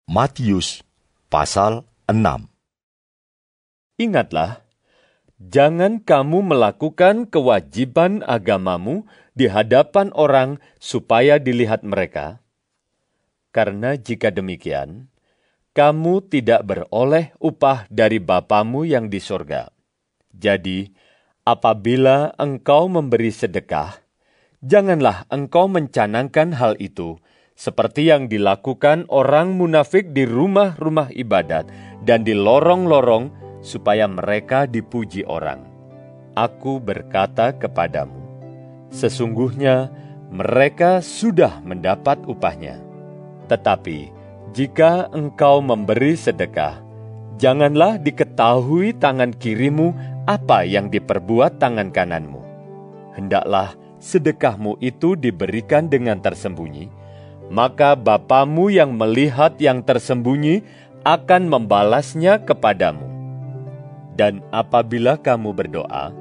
Matius pasal 6. Ingatlah, jangan kamu melakukan kewajiban agamamu di hadapan orang supaya dilihat mereka, karena jika demikian, kamu tidak beroleh upah dari Bapamu yang di sorga. Jadi, apabila engkau memberi sedekah, janganlah engkau mencanangkan hal itu, seperti yang dilakukan orang munafik di rumah-rumah ibadat dan di lorong-lorong, supaya mereka dipuji orang. Aku berkata kepadamu, sesungguhnya mereka sudah mendapat upahnya. Tetapi jika engkau memberi sedekah, janganlah diketahui tangan kirimu apa yang diperbuat tangan kananmu. Hendaklah sedekahmu itu diberikan dengan tersembunyi, maka Bapamu yang melihat yang tersembunyi akan membalasnya kepadamu. Dan apabila kamu berdoa,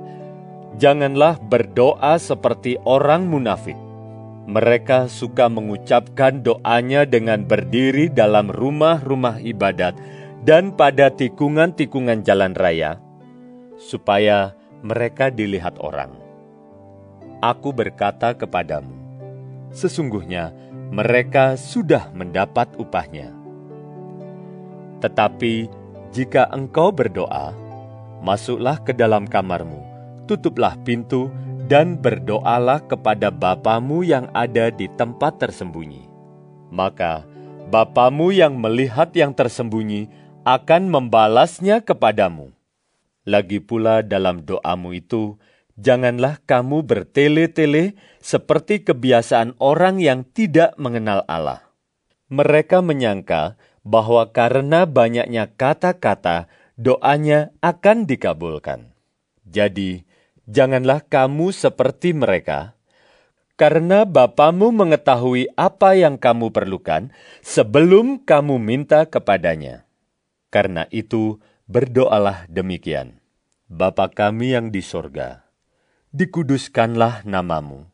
janganlah berdoa seperti orang munafik. Mereka suka mengucapkan doanya dengan berdiri dalam rumah-rumah ibadat dan pada tikungan-tikungan jalan raya, supaya mereka dilihat orang. Aku berkata kepadamu, sesungguhnya mereka sudah mendapat upahnya. Tetapi jika engkau berdoa, masuklah ke dalam kamarmu, tutuplah pintu, dan berdoalah kepada Bapamu yang ada di tempat tersembunyi. Maka Bapamu yang melihat yang tersembunyi akan membalasnya kepadamu. Lagi pula dalam doamu itu, janganlah kamu bertele-tele seperti kebiasaan orang yang tidak mengenal Allah. Mereka menyangka bahwa karena banyaknya kata-kata, doanya akan dikabulkan. Jadi, janganlah kamu seperti mereka, karena Bapamu mengetahui apa yang kamu perlukan sebelum kamu minta kepadanya. Karena itu, berdoalah demikian. Bapa kami yang di sorga, dikuduskanlah namamu.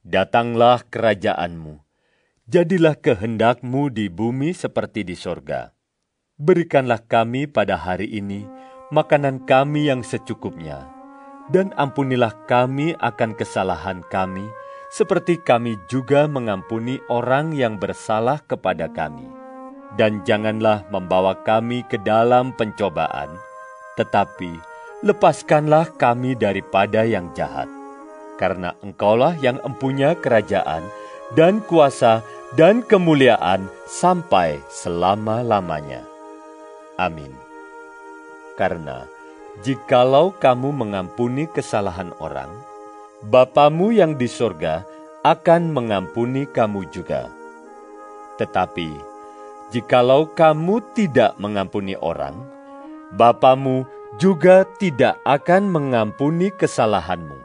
Datanglah kerajaanmu. Jadilah kehendakmu di bumi seperti di sorga. Berikanlah kami pada hari ini makanan kami yang secukupnya. Dan ampunilah kami akan kesalahan kami, seperti kami juga mengampuni orang yang bersalah kepada kami. Dan janganlah membawa kami ke dalam pencobaan, tetapi lepaskanlah kami daripada yang jahat. Karena Engkaulah yang empunya kerajaan dan kuasa dan kemuliaan sampai selama-lamanya. Amin. Karena jikalau kamu mengampuni kesalahan orang, Bapamu yang di sorga akan mengampuni kamu juga. Tetapi jikalau kamu tidak mengampuni orang, Bapamu juga tidak akan mengampuni kesalahanmu.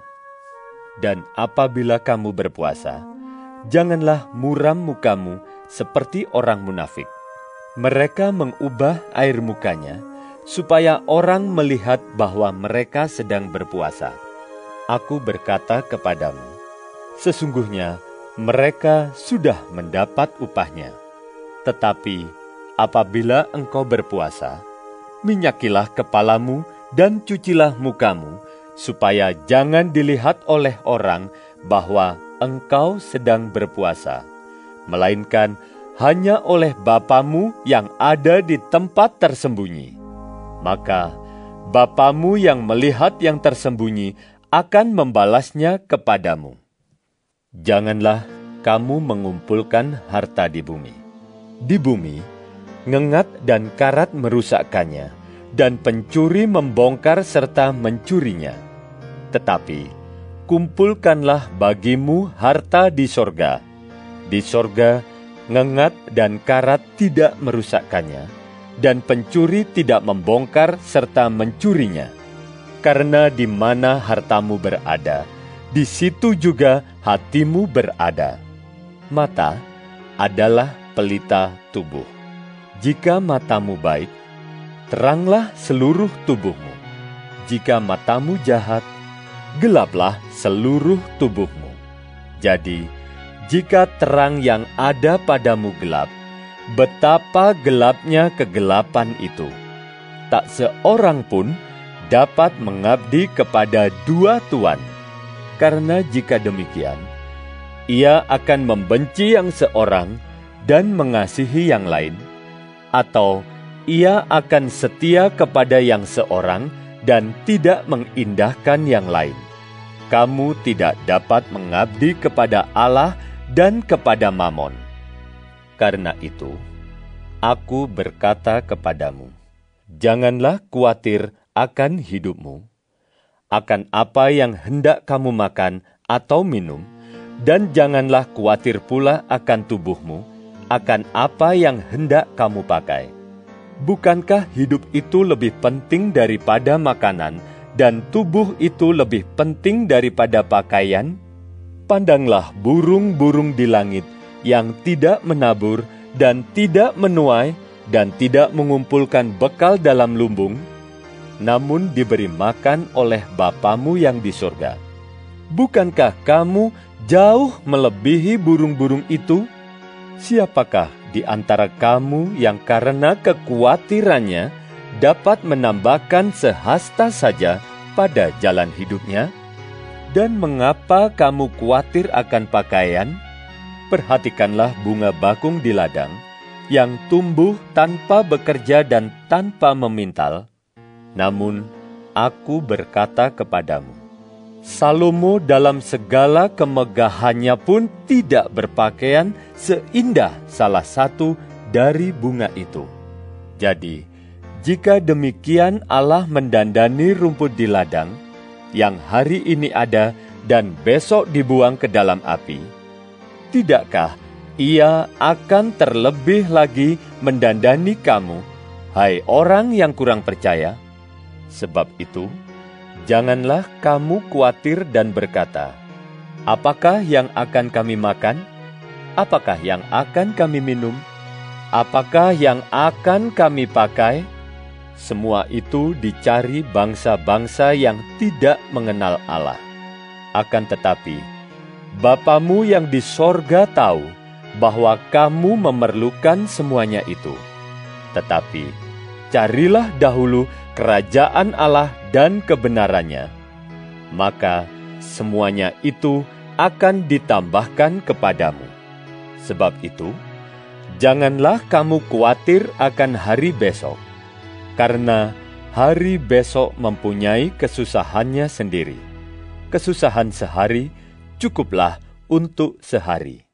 Dan apabila kamu berpuasa, janganlah muram mukamu seperti orang munafik. Mereka mengubah air mukanya, supaya orang melihat bahwa mereka sedang berpuasa. Aku berkata kepadamu, sesungguhnya mereka sudah mendapat upahnya. Tetapi apabila engkau berpuasa, minyakilah kepalamu dan cucilah mukamu, supaya jangan dilihat oleh orang bahwa engkau sedang berpuasa, melainkan hanya oleh Bapamu yang ada di tempat tersembunyi. Maka Bapamu yang melihat yang tersembunyi akan membalasnya kepadamu. Janganlah kamu mengumpulkan harta di bumi. Di bumi, ngengat dan karat merusakkannya, dan pencuri membongkar serta mencurinya. Tetapi kumpulkanlah bagimu harta di sorga. Di sorga, ngengat dan karat tidak merusakkannya, dan pencuri tidak membongkar serta mencurinya. Karena di mana hartamu berada, di situ juga hatimu berada. Mata adalah pelita tubuh. Jika matamu baik, teranglah seluruh tubuhmu. Jika matamu jahat, gelaplah seluruh tubuhmu. Jadi, jika terang yang ada padamu gelap, betapa gelapnya kegelapan itu. Tak seorang pun dapat mengabdi kepada dua tuan, karena jika demikian, ia akan membenci yang seorang dan mengasihi yang lain, atau ia akan setia kepada yang seorang dan tidak mengindahkan yang lain. Kamu tidak dapat mengabdi kepada Allah dan kepada Mamon. Karena itu, aku berkata kepadamu, janganlah khawatir akan hidupmu, akan apa yang hendak kamu makan atau minum, dan janganlah khawatir pula akan tubuhmu, akan apa yang hendak kamu pakai. Bukankah hidup itu lebih penting daripada makanan, dan tubuh itu lebih penting daripada pakaian? Pandanglah burung-burung di langit yang tidak menabur dan tidak menuai dan tidak mengumpulkan bekal dalam lumbung, namun diberi makan oleh Bapamu yang di surga. Bukankah kamu jauh melebihi burung-burung itu? Siapakah di antara kamu yang karena kekhawatirannya dapat menambahkan sehasta saja pada jalan hidupnya? Dan mengapa kamu khawatir akan pakaian? Perhatikanlah bunga bakung di ladang, yang tumbuh tanpa bekerja dan tanpa memintal. Namun, aku berkata kepadamu, Salomo dalam segala kemegahannya pun tidak berpakaian seindah salah satu dari bunga itu. Jadi, jika demikian Allah mendandani rumput di ladang, yang hari ini ada dan besok dibuang ke dalam api, tidakkah Ia akan terlebih lagi mendandani kamu, hai orang yang kurang percaya? Sebab itu, janganlah kamu khawatir dan berkata, apakah yang akan kami makan? Apakah yang akan kami minum? Apakah yang akan kami pakai? Semua itu dicari bangsa-bangsa yang tidak mengenal Allah. Akan tetapi, Bapamu yang di sorga tahu bahwa kamu memerlukan semuanya itu. Tetapi, carilah dahulu kerajaan Allah dan kebenarannya, maka semuanya itu akan ditambahkan kepadamu. Sebab itu, janganlah kamu khawatir akan hari besok, karena hari besok mempunyai kesusahannya sendiri. Kesusahan sehari cukuplah untuk sehari.